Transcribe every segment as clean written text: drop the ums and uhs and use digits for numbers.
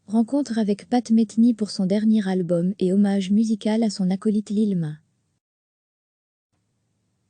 Rencontre avec Pat Metheny pour son dernier album et hommage musical à son acolyte Lil Ma.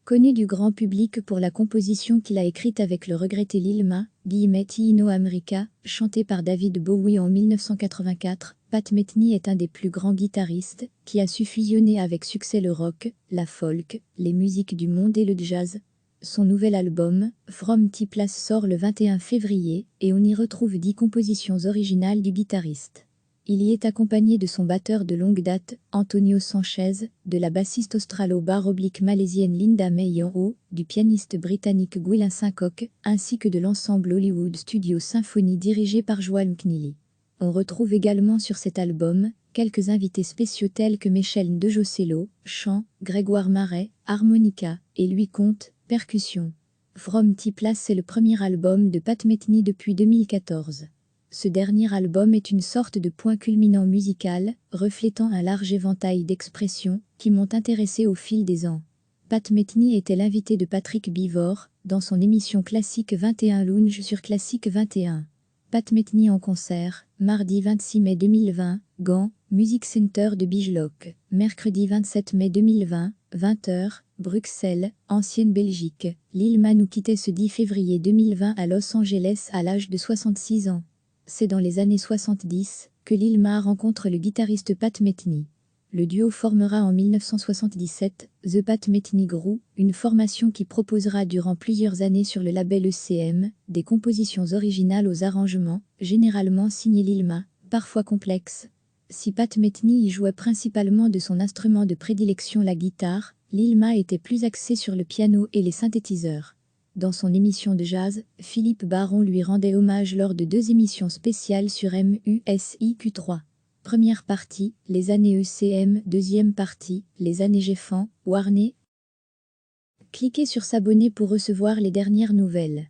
Connu du grand public pour la composition qu'il a écrite avec le regretté Lil Ma, Ino America, chanté par David Bowie en 1984, Pat Metheny est un des plus grands guitaristes, qui a su fusionner avec succès le rock, la folk, les musiques du monde et le jazz. Son nouvel album, From T Place, sort le 21 février, et on y retrouve 10 compositions originales du guitariste. Il y est accompagné de son batteur de longue date, Antonio Sanchez, de la bassiste australo-malaisienne Linda May-Yanro, du pianiste britannique Gwilym Sancock, ainsi que de l'ensemble Hollywood Studio Symphony dirigé par Joel McNeely. On retrouve également sur cet album quelques invités spéciaux tels que Michel Ndegeocello, chant, Grégoire Marais, harmonica, et Louis Comte, percussion. From T Place, c'est le premier album de Pat Metheny depuis 2014. Ce dernier album est une sorte de point culminant musical, reflétant un large éventail d'expressions qui m'ont intéressé au fil des ans. Pat Metheny était l'invité de Patrick Bivort dans son émission Classique 21 Lounge sur Classique 21. Pat Metheny en concert, mardi 26 mai 2020, Gand, Music Center de Bijlock, mercredi 27 mai 2020, 20h, Bruxelles, ancienne Belgique. Lil Ma nous quittait ce 10 février 2020 à Los Angeles à l'âge de 66 ans. C'est dans les années 70 que Lil Ma rencontre le guitariste Pat Metheny. Le duo formera en 1977 The Pat Metheny Group, une formation qui proposera durant plusieurs années sur le label ECM des compositions originales aux arrangements, généralement signés Lil Ma, parfois complexes. Si Pat Metheny y jouait principalement de son instrument de prédilection la guitare, Lil Ma était plus axé sur le piano et les synthétiseurs. Dans son émission de jazz, Philippe Baron lui rendait hommage lors de 2 émissions spéciales sur MUSIQ3. Première partie, les années ECM, deuxième partie, les années Geffen, Warner. Cliquez sur s'abonner pour recevoir les dernières nouvelles.